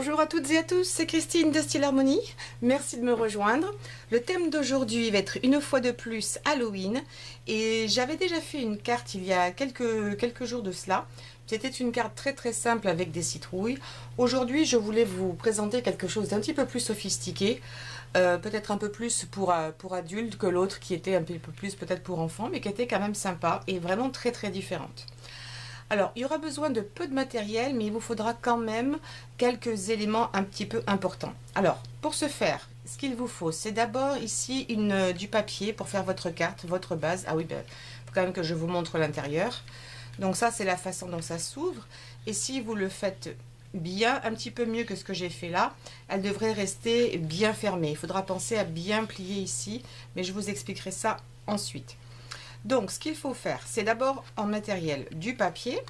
Bonjour à toutes et à tous, c'est Christine de Style Harmonie. Merci de me rejoindre. Le thème d'aujourd'hui va être une fois de plus Halloween. Et j'avais déjà fait une carte il y a quelques jours de cela. C'était une carte très simple avec des citrouilles. Aujourd'hui, je voulais vous présenter quelque chose d'un petit peu plus sophistiqué. Peut-être un peu plus pour adultes que l'autre qui était un peu plus peut-être pour enfants, mais qui était quand même sympa et vraiment très différente. Alors, il y aura besoin de peu de matériel, mais il vous faudra quand même quelques éléments un petit peu importants. Alors, pour ce faire, ce qu'il vous faut, c'est d'abord ici du papier pour faire votre carte, votre base. Ah oui, il faut quand même que je vous montre l'intérieur. Donc ça, c'est la façon dont ça s'ouvre. Et si vous le faites bien, un petit peu mieux que ce que j'ai fait là, elle devrait rester bien fermée. Il faudra penser à bien plier ici, mais je vous expliquerai ça ensuite. Donc, ce qu'il faut faire, c'est d'abord en matériel du papier.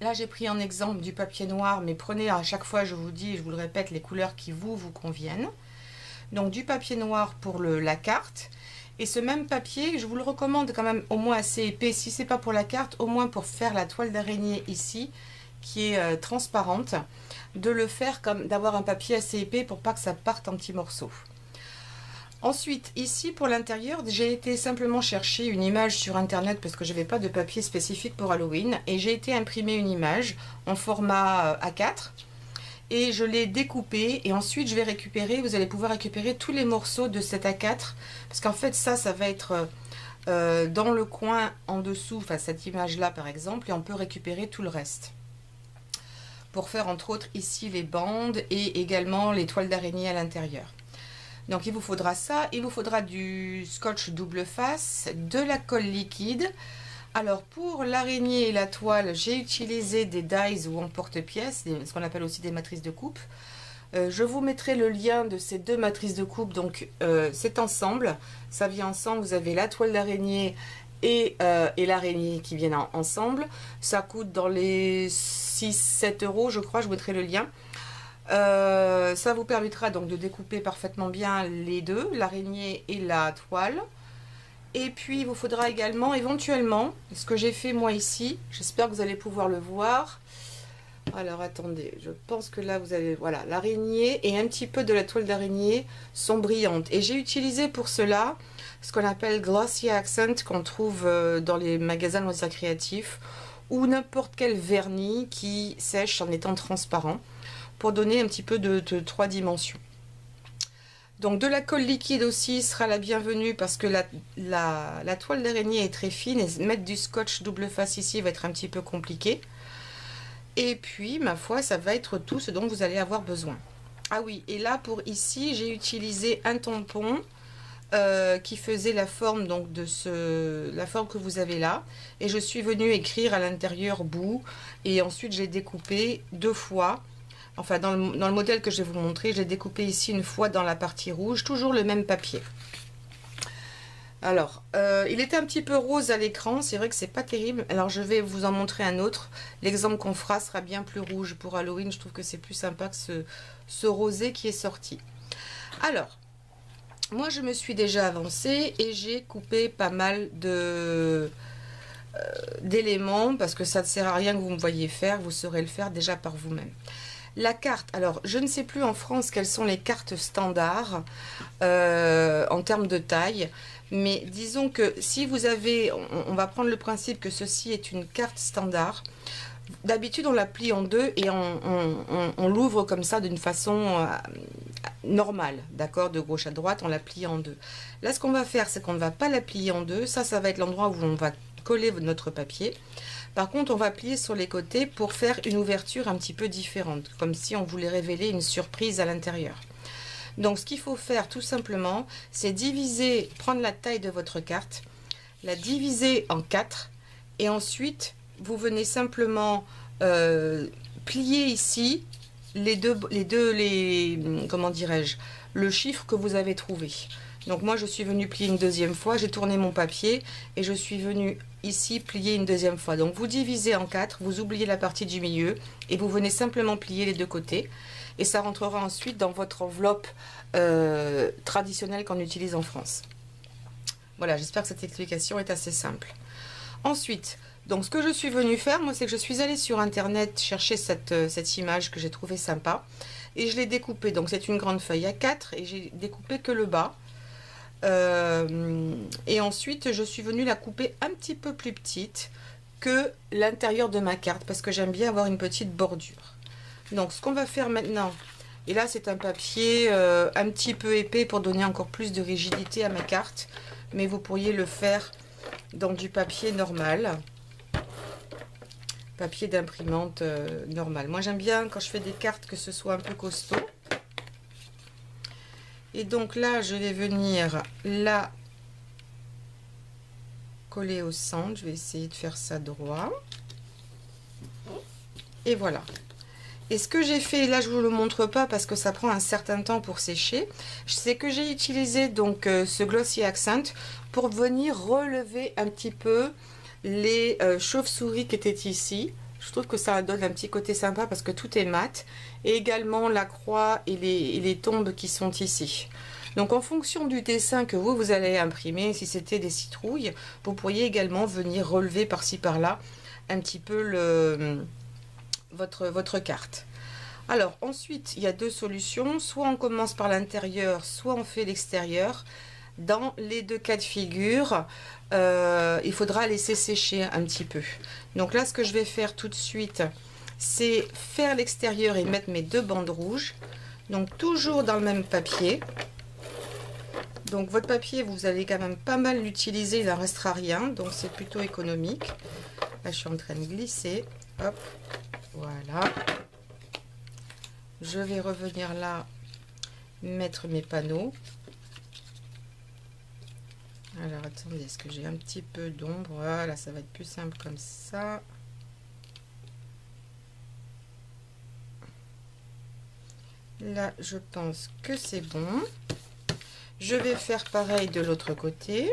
Là, j'ai pris en exemple du papier noir, mais prenez à chaque fois, je vous dis, je vous le répète, les couleurs qui vous conviennent. Donc, du papier noir pour la carte. Et ce même papier, je vous le recommande quand même au moins assez épais, si c'est pas pour la carte, au moins pour faire la toile d'araignée ici, qui est transparente, de le faire comme d'avoir un papier assez épais pour pas que ça parte en petits morceaux. Ensuite, ici pour l'intérieur, j'ai été simplement chercher une image sur internet parce que je n'avais pas de papier spécifique pour Halloween et j'ai été imprimer une image en format A4 et je l'ai découpée et ensuite je vais récupérer, vous allez pouvoir récupérer tous les morceaux de cet A4 parce qu'en fait ça va être dans le coin en dessous, enfin cette image là par exemple, et on peut récupérer tout le reste pour faire entre autres ici les bandes et également les toiles d'araignée à l'intérieur. Donc il vous faudra ça, il vous faudra du scotch double face, de la colle liquide. Alors pour l'araignée et la toile, j'ai utilisé des dies ou emporte-pièces, ce qu'on appelle aussi des matrices de coupe. Je vous mettrai le lien de ces deux matrices de coupe, donc c'est ensemble, ça vient ensemble, vous avez la toile d'araignée et l'araignée qui viennent ensemble. Ça coûte dans les 6-7 euros je crois, je vous mettrai le lien. Ça vous permettra donc de découper parfaitement bien les deux, l'araignée et la toile. Et puis il vous faudra également éventuellement, ce que j'ai fait moi ici, j'espère que vous allez pouvoir le voir. Alors attendez, je pense que là vous avez, voilà, l'araignée et un petit peu de la toile d'araignée sont brillantes. Et j'ai utilisé pour cela ce qu'on appelle Glossy Accent qu'on trouve dans les magasins de loisirs créatifs ou n'importe quel vernis qui sèche en étant transparent, pour donner un petit peu de 3 dimensions. Donc de la colle liquide aussi sera la bienvenue parce que la toile d'araignée est très fine et mettre du scotch double face ici va être un petit peu compliqué. Et puis ma foi, ça va être tout ce dont vous allez avoir besoin. Ah oui, et là pour ici j'ai utilisé un tampon qui faisait la forme donc la forme que vous avez là, et je suis venue écrire à l'intérieur bout, et ensuite j'ai découpé 2 fois. Enfin, dans le modèle que je vais vous montrer, j'ai découpé ici une fois dans la partie rouge, toujours le même papier. Alors, il était un petit peu rose à l'écran, c'est vrai que c'est pas terrible. Alors, je vais vous en montrer un autre. L'exemple qu'on fera sera bien plus rouge pour Halloween. Je trouve que c'est plus sympa que ce rosé qui est sorti. Alors, moi, je me suis déjà avancée et j'ai coupé pas mal d'éléments parce que ça ne sert à rien que vous me voyez faire, vous saurez le faire déjà par vous-même. La carte, alors je ne sais plus en France quelles sont les cartes standards en termes de taille, mais disons que si vous avez, on va prendre le principe que ceci est une carte standard. D'habitude on la plie en deux et on l'ouvre comme ça d'une façon normale, d'accord, de gauche à droite, on la plie en deux. Là ce qu'on va faire, c'est qu'on ne va pas la plier en deux, ça va être l'endroit où on va coller notre papier. Par contre, on va plier sur les côtés pour faire une ouverture un petit peu différente, comme si on voulait révéler une surprise à l'intérieur. Donc, ce qu'il faut faire tout simplement, c'est diviser, prendre la taille de votre carte, la diviser en 4, et ensuite, vous venez simplement plier ici comment dirais-je, le chiffre que vous avez trouvé. Donc moi je suis venue plier une deuxième fois, j'ai tourné mon papier et je suis venue ici plier une deuxième fois. Donc vous divisez en 4, vous oubliez la partie du milieu et vous venez simplement plier les deux côtés. Et ça rentrera ensuite dans votre enveloppe traditionnelle qu'on utilise en France. Voilà, j'espère que cette explication est assez simple. Ensuite, Donc ce que je suis venue faire, moi, c'est que je suis allée sur internet chercher cette image que j'ai trouvée sympa. Et je l'ai découpée. Donc c'est une grande feuille A4 et j'ai découpé que le bas. Et ensuite, je suis venue la couper un petit peu plus petite que l'intérieur de ma carte parce que j'aime bien avoir une petite bordure. Donc ce qu'on va faire maintenant, et là c'est un papier un petit peu épais pour donner encore plus de rigidité à ma carte, mais vous pourriez le faire dans du papier normal, papier d'imprimante normal. Moi j'aime bien quand je fais des cartes que ce soit un peu costaud. Et donc là je vais venir la coller au centre. Je vais essayer de faire ça droit. Et voilà. Et ce que j'ai fait, là je vous le montre pas parce que ça prend un certain temps pour sécher, c'est que j'ai utilisé donc ce Glossy Accent pour venir relever un petit peu les chauves-souris qui étaient ici. Je trouve que ça donne un petit côté sympa parce que tout est mat. Et également la croix et les tombes qui sont ici. Donc en fonction du dessin que vous allez imprimer, si c'était des citrouilles, vous pourriez également venir relever par-ci par-là un petit peu votre carte. Alors ensuite, il y a deux solutions. Soit on commence par l'intérieur, soit on fait l'extérieur. Dans les deux cas de figure, il faudra laisser sécher un petit peu. Donc là, ce que je vais faire tout de suite, c'est faire l'extérieur et mettre mes deux bandes rouges. Donc toujours dans le même papier. Donc votre papier, vous allez quand même pas mal l'utiliser, il n'en restera rien. Donc c'est plutôt économique. Là, je suis en train de glisser. Hop, voilà. Je vais revenir là, mettre mes panneaux. Alors attendez, est-ce que j'ai un petit peu d'ombre? Voilà, ça va être plus simple comme ça. Là, je pense que c'est bon. Je vais faire pareil de l'autre côté.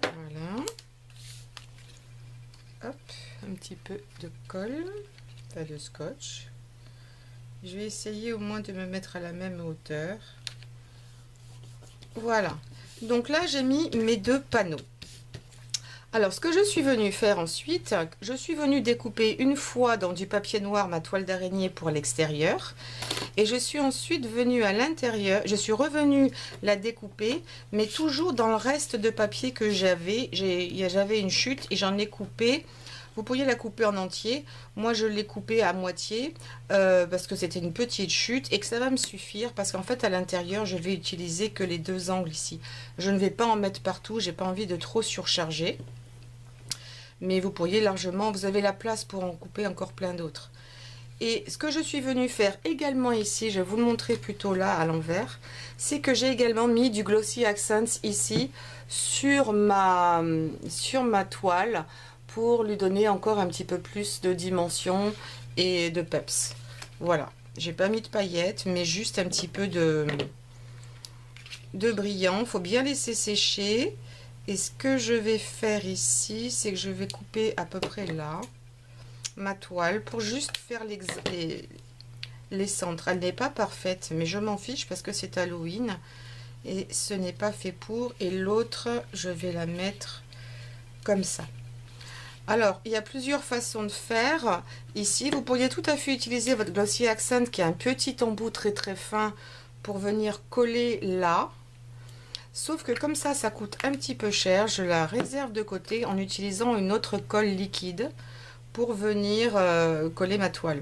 Voilà. Hop, un petit peu de colle, pas de scotch. Je vais essayer au moins de me mettre à la même hauteur. Voilà. Donc là, j'ai mis mes deux panneaux. Alors, ce que je suis venue faire ensuite, je suis venue découper une fois dans du papier noir ma toile d'araignée pour l'extérieur. Et je suis ensuite venue à l'intérieur, je suis revenue la découper, mais toujours dans le reste de papier que j'avais. J'avais une chute et j'en ai coupé. Vous pourriez la couper en entier. Moi, je l'ai coupée à moitié parce que c'était une petite chute et que ça va me suffire parce qu'en fait, à l'intérieur, je vais utiliser que les deux angles ici. Je ne vais pas en mettre partout. J'ai pas envie de trop surcharger. Mais vous pourriez largement, vous avez la place pour en couper encore plein d'autres. Et ce que je suis venue faire également ici, je vais vous le montrer plutôt là à l'envers, c'est que j'ai également mis du Glossy Accents ici sur ma toile pour lui donner encore un petit peu plus de dimension et de peps. Voilà, j'ai pas mis de paillettes, mais juste un petit peu de brillant. Il faut bien laisser sécher. Et ce que je vais faire ici, c'est que je vais couper à peu près là ma toile pour juste faire les centres. Elle n'est pas parfaite, mais je m'en fiche parce que c'est Halloween et ce n'est pas fait pour. Et l'autre, je vais la mettre comme ça. Alors, il y a plusieurs façons de faire. Ici, vous pourriez tout à fait utiliser votre Glossy Accent qui a un petit embout très très fin pour venir coller là. Sauf que comme ça coûte un petit peu cher, je la réserve de côté en utilisant une autre colle liquide pour venir coller ma toile.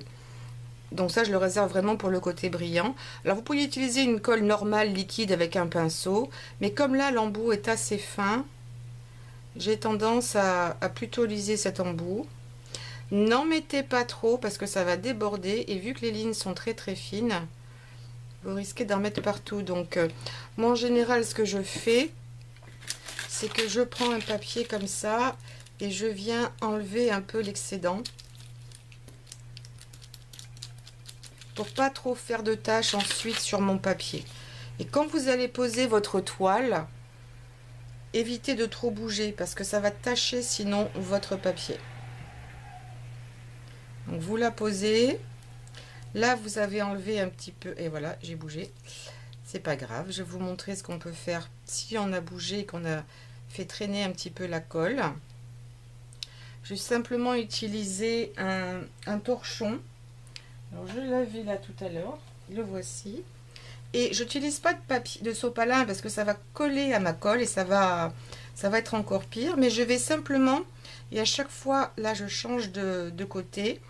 Donc ça, je le réserve vraiment pour le côté brillant. Alors vous pourriez utiliser une colle normale liquide avec un pinceau, mais comme là l'embout est assez fin, j'ai tendance à plutôt liser cet embout. N'en mettez pas trop parce que ça va déborder et vu que les lignes sont très très fines, vous risquez d'en mettre partout. Donc moi en général ce que je fais, c'est que je prends un papier comme ça et je viens enlever un peu l'excédent pour pas trop faire de taches ensuite sur mon papier. Et quand vous allez poser votre toile, évitez de trop bouger parce que ça va tacher sinon votre papier. Donc vous la posez. Là, vous avez enlevé un petit peu, et voilà, j'ai bougé. c'est pas grave. Je vais vous montrer ce qu'on peut faire si on a bougé et qu'on a fait traîner un petit peu la colle. Je vais simplement utiliser un torchon. Alors je l'avais là tout à l'heure, le voici. Et j'utilise pas de papier de sopalin parce que ça va coller à ma colle et ça va être encore pire. Mais je vais simplement, et à chaque fois, là je change de côté,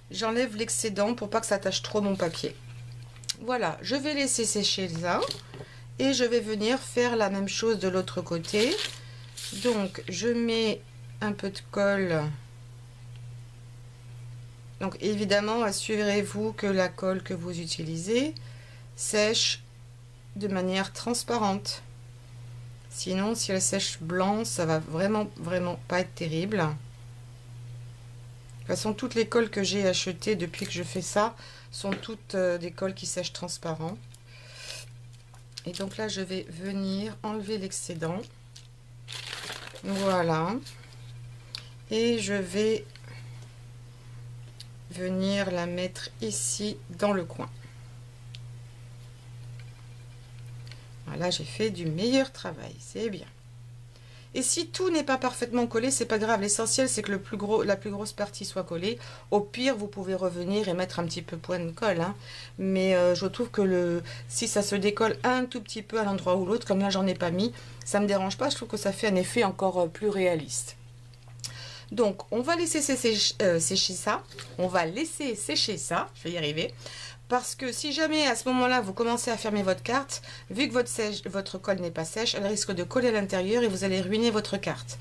j'enlève l'excédent pour pas que ça tâche trop mon papier. Voilà, je vais laisser sécher ça et je vais venir faire la même chose de l'autre côté. Donc je mets un peu de colle. Donc évidemment, assurez-vous que la colle que vous utilisez sèche de manière transparente. Sinon, si elle sèche blanc, ça va vraiment pas être terrible. De toute façon, toutes les colles que j'ai achetées depuis que je fais ça sont toutes des colles qui sèchent transparent. Et donc là, je vais venir enlever l'excédent. Voilà. Et je vais venir la mettre ici dans le coin. Voilà, j'ai fait du meilleur travail, c'est bien. Et si tout n'est pas parfaitement collé, c'est pas grave. L'essentiel, c'est que la plus grosse partie soit collée. Au pire, vous pouvez revenir et mettre un petit peu point de colle. Hein. Mais je trouve que si ça se décolle un tout petit peu à l'endroit ou l'autre, comme là, j'en ai pas mis, ça me dérange pas. Je trouve que ça fait un effet encore plus réaliste. Donc, on va laisser sécher ça. On va laisser sécher ça. Je vais y arriver. Parce que si jamais à ce moment-là, vous commencez à fermer votre carte, vu que votre colle n'est pas sèche, elle risque de coller à l'intérieur et vous allez ruiner votre carte.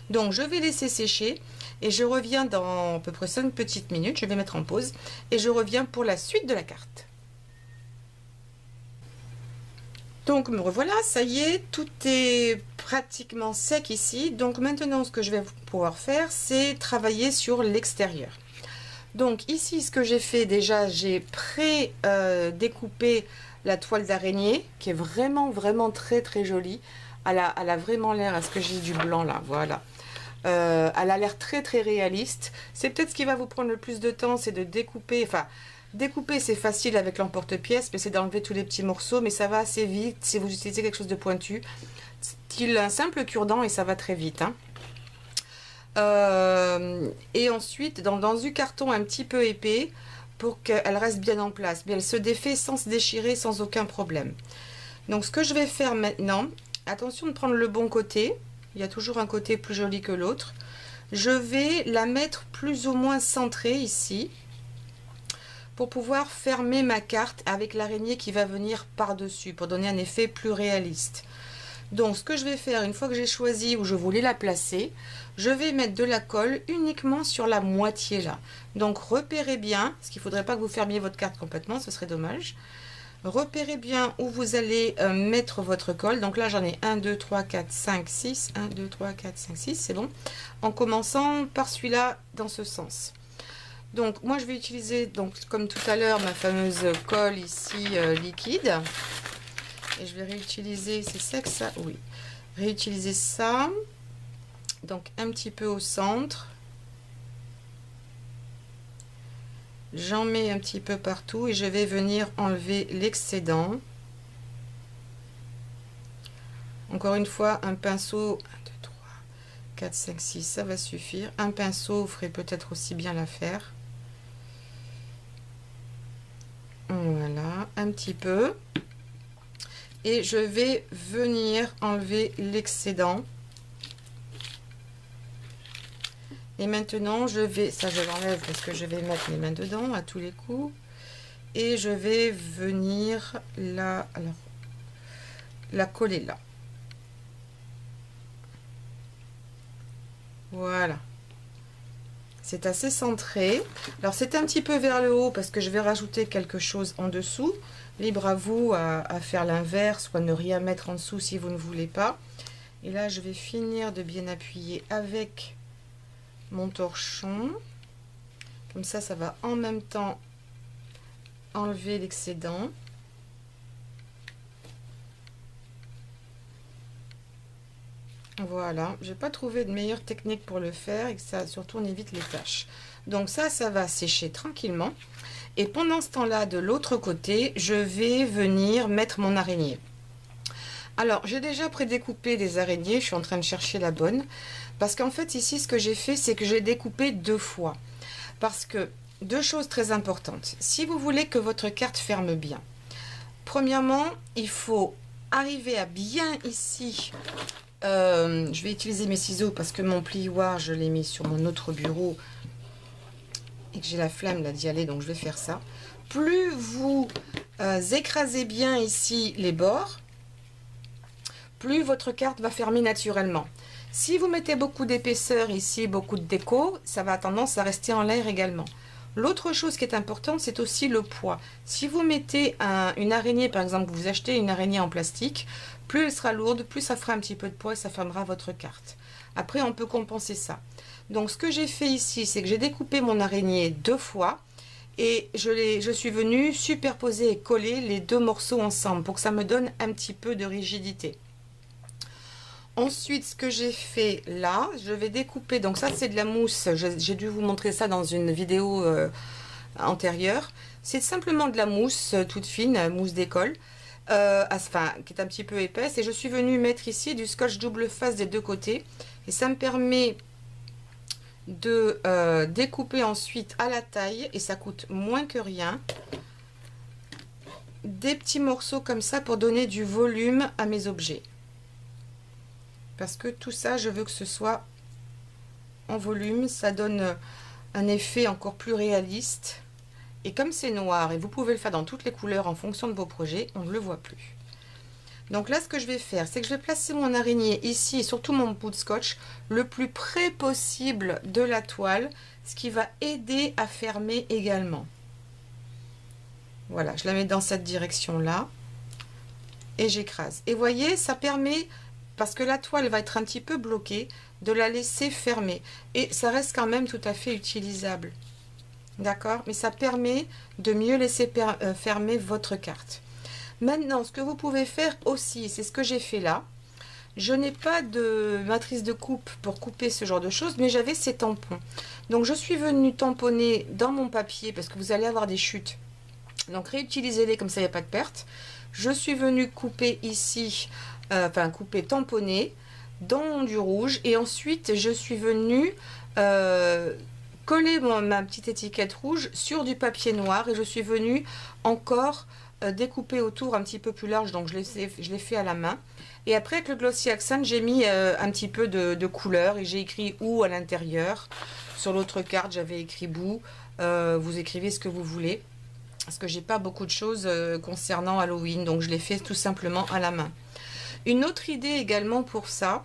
Donc, je vais laisser sécher et je reviens dans à peu près 5 petites minutes. Je vais mettre en pause et je reviens pour la suite de la carte. Donc, me revoilà, ça y est, tout est pratiquement sec ici. Donc, maintenant, ce que je vais pouvoir faire, c'est travailler sur l'extérieur. Donc ici, ce que j'ai fait déjà, j'ai pré-découpé la toile d'araignée qui est vraiment très jolie. Elle a vraiment l'air, à ce que j'ai du blanc là, voilà. Elle a l'air très réaliste. C'est peut-être ce qui va vous prendre le plus de temps, c'est de découper. Enfin, découper c'est facile avec l'emporte-pièce, mais c'est d'enlever tous les petits morceaux, mais ça va assez vite si vous utilisez quelque chose de pointu. Style un simple cure-dent et ça va très vite. Hein. Et ensuite dans du carton un petit peu épais pour qu'elle reste bien en place, mais elle se défait sans se déchirer sans aucun problème. Donc ce que je vais faire maintenant, attention de prendre le bon côté, il y a toujours un côté plus joli que l'autre. Je vais la mettre plus ou moins centrée ici pour pouvoir fermer ma carte avec l'araignée qui va venir par dessus pour donner un effet plus réaliste. Donc ce que je vais faire, une fois que j'ai choisi où je voulais la placer, je vais mettre de la colle uniquement sur la moitié là. Donc repérez bien, parce qu'il ne faudrait pas que vous fermiez votre carte complètement, ce serait dommage. Repérez bien où vous allez mettre votre colle. Donc là j'en ai 1, 2, 3, 4, 5, 6. 1, 2, 3, 4, 5, 6, c'est bon. En commençant par celui-là dans ce sens. Donc moi je vais utiliser, donc comme tout à l'heure, ma fameuse colle ici liquide. Et je vais réutiliser, c'est sec ça? Oui. Réutiliser ça. Donc un petit peu au centre. J'en mets un petit peu partout et je vais venir enlever l'excédent. Encore une fois, un pinceau. 1, 2, 3, 4, 5, 6, ça va suffire. Un pinceau ferait peut-être aussi bien l'affaire. Voilà, un petit peu. Et je vais venir enlever l'excédent. Et maintenant, je vais, ça je l'enlève parce que je vais mettre mes mains dedans à tous les coups. Et je vais venir la coller là. Voilà. C'est assez centré. Alors c'est un petit peu vers le haut parce que je vais rajouter quelque chose en dessous. Libre à vous à faire l'inverse ou à ne rien mettre en dessous si vous ne voulez pas. Et là je vais finir de bien appuyer avec mon torchon. Comme ça, ça va en même temps enlever l'excédent. Voilà, je n'ai pas trouvé de meilleure technique pour le faire et que ça surtout on évite les taches. Donc ça va sécher tranquillement. Et pendant ce temps-là, de l'autre côté, je vais venir mettre mon araignée. Alors, j'ai déjà prédécoupé des araignées, je suis en train de chercher la bonne. Parce qu'en fait, ici, ce que j'ai fait, c'est que j'ai découpé 2 fois. Parce que, 2 choses très importantes. Si vous voulez que votre carte ferme bien, premièrement, il faut arriver à bien ici. Je vais utiliser mes ciseaux parce que mon plioir, je l'ai mis sur mon autre bureau et que j'ai la flemme là d'y aller, donc je vais faire ça. Plus vous écrasez bien ici les bords, plus votre carte va fermer naturellement. Si vous mettez beaucoup d'épaisseur ici, beaucoup de déco, ça va tendance à rester en l'air également. L'autre chose qui est importante, c'est aussi le poids. Si vous mettez une araignée, par exemple, vous achetez une araignée en plastique, plus elle sera lourde, plus ça fera un petit peu de poids et ça fermera votre carte. Après, on peut compenser ça. Donc, ce que j'ai fait ici, c'est que j'ai découpé mon araignée 2 fois et je suis venue superposer et coller les 2 morceaux ensemble pour que ça me donne un petit peu de rigidité. Ensuite, ce que j'ai fait là, je vais découper, donc ça c'est de la mousse, j'ai dû vous montrer ça dans une vidéo antérieure. C'est simplement de la mousse toute fine, mousse d'école, enfin, qui est un petit peu épaisse. Et je suis venue mettre ici du scotch double face des 2 côtés. Et ça me permet de découper ensuite à la taille, et ça coûte moins que rien, des petits morceaux comme ça pour donner du volume à mes objets. Parce que tout ça, je veux que ce soit en volume, ça donne un effet encore plus réaliste. Et comme c'est noir, et vous pouvez le faire dans toutes les couleurs en fonction de vos projets, on ne le voit plus. Donc là, ce que je vais faire, c'est que je vais placer mon araignée ici, et surtout mon bout de scotch, le plus près possible de la toile, ce qui va aider à fermer également. Voilà, je la mets dans cette direction-là, et j'écrase. Et voyez, ça permet, parce que la toile va être un petit peu bloquée, de la laisser fermer. Et ça reste quand même tout à fait utilisable. D'accord? Mais ça permet de mieux laisser fermer votre carte. Maintenant, ce que vous pouvez faire aussi, c'est ce que j'ai fait là. Je n'ai pas de matrice de coupe pour couper ce genre de choses, mais j'avais ces tampons. Donc, je suis venue tamponner dans mon papier, parce que vous allez avoir des chutes. Donc, réutilisez-les, comme ça, il n'y a pas de perte. Je suis venue couper ici, couper, tamponner dans du rouge. Et ensuite, je suis venue coller ma petite étiquette rouge sur du papier noir. Et je suis venue encore découper autour un petit peu plus large, donc je l'ai fait à la main. Et après, avec le Glossy Accent, j'ai mis un petit peu de couleur et j'ai écrit OU à l'intérieur. Sur l'autre carte, j'avais écrit BOU. Vous écrivez ce que vous voulez, parce que j'ai pas beaucoup de choses concernant Halloween, donc je l'ai fait tout simplement à la main. Une autre idée également pour ça,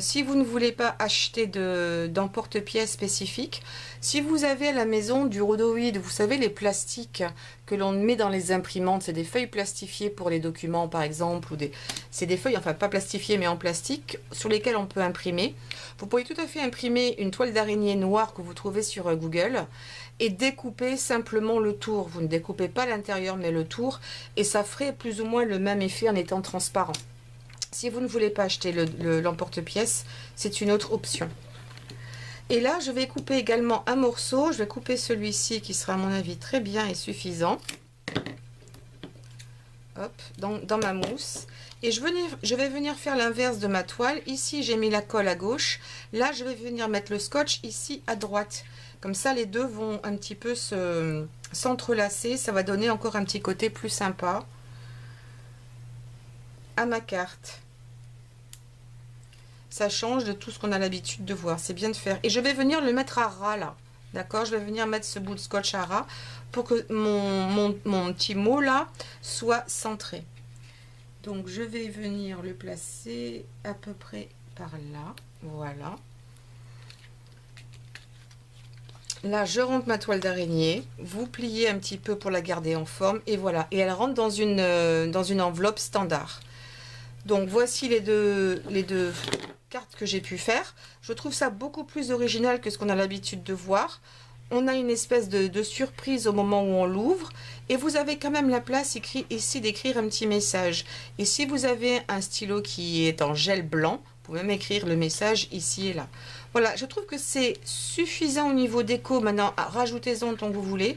si vous ne voulez pas acheter d'emporte-pièce spécifique, si vous avez à la maison du rhodoïde, vous savez les plastiques que l'on met dans les imprimantes, c'est des feuilles plastifiées pour les documents par exemple, ou c'est des feuilles, enfin pas plastifiées mais en plastique, sur lesquelles on peut imprimer. Vous pouvez tout à fait imprimer une toile d'araignée noire que vous trouvez sur Google et découper simplement le tour. Vous ne découpez pas l'intérieur mais le tour, et ça ferait plus ou moins le même effet en étant transparent. Si vous ne voulez pas acheter l'emporte-pièce, c'est une autre option. Et là, je vais couper également un morceau. Je vais couper celui-ci qui sera à mon avis très bien et suffisant. Hop, dans ma mousse. Et je vais venir faire l'inverse de ma toile. Ici, j'ai mis la colle à gauche. Là, je vais venir mettre le scotch ici à droite. Comme ça, les deux vont un petit peu s'entrelacer. Ça va donner encore un petit côté plus sympa à ma carte. Ça change de tout ce qu'on a l'habitude de voir. C'est bien de faire. Et je vais venir le mettre à ras là. D'accord? Je vais venir mettre ce bout de scotch à ras pour que mon petit mot là soit centré. Donc je vais venir le placer à peu près par là. Voilà. Là, je rentre ma toile d'araignée. Vous pliez un petit peu pour la garder en forme. Et voilà. Et elle rentre dans une enveloppe standard. Donc voici les deux cartes que j'ai pu faire. Je trouve ça beaucoup plus original que ce qu'on a l'habitude de voir. On a une espèce de surprise au moment où on l'ouvre. Et vous avez quand même la place ici d'écrire un petit message. Et si vous avez un stylo qui est en gel blanc, vous pouvez même écrire le message ici et là. Voilà, je trouve que c'est suffisant au niveau déco. Maintenant, rajoutez-en tant que vous voulez.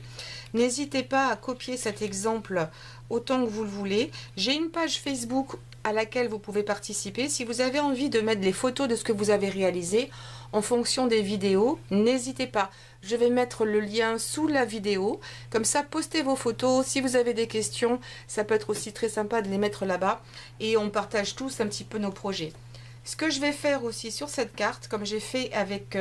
N'hésitez pas à copier cet exemple autant que vous le voulez. J'ai une page Facebook à laquelle vous pouvez participer. Si vous avez envie de mettre les photos de ce que vous avez réalisé en fonction des vidéos, n'hésitez pas. Je vais mettre le lien sous la vidéo. Comme ça, postez vos photos. Si vous avez des questions, ça peut être aussi très sympa de les mettre là-bas. Et on partage tous un petit peu nos projets. Ce que je vais faire aussi sur cette carte, comme j'ai fait avec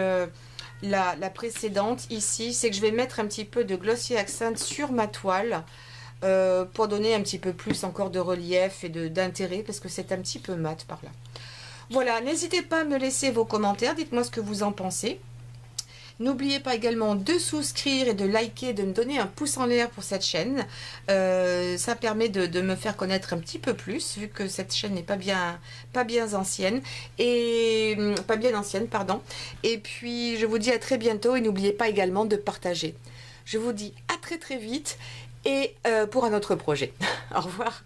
la précédente ici, c'est que je vais mettre un petit peu de glossy accent sur ma toile pour donner un petit peu plus encore de relief et d'intérêt parce que c'est un petit peu mat par là. Voilà, n'hésitez pas à me laisser vos commentaires, dites-moi ce que vous en pensez. N'oubliez pas également de souscrire et de liker, de me donner un pouce en l'air pour cette chaîne. Ça permet de me faire connaître un petit peu plus, vu que cette chaîne n'est pas bien ancienne. Et pas bien ancienne, pardon. Et puis, je vous dis à très bientôt et n'oubliez pas également de partager. Je vous dis à très vite et pour un autre projet. Au revoir.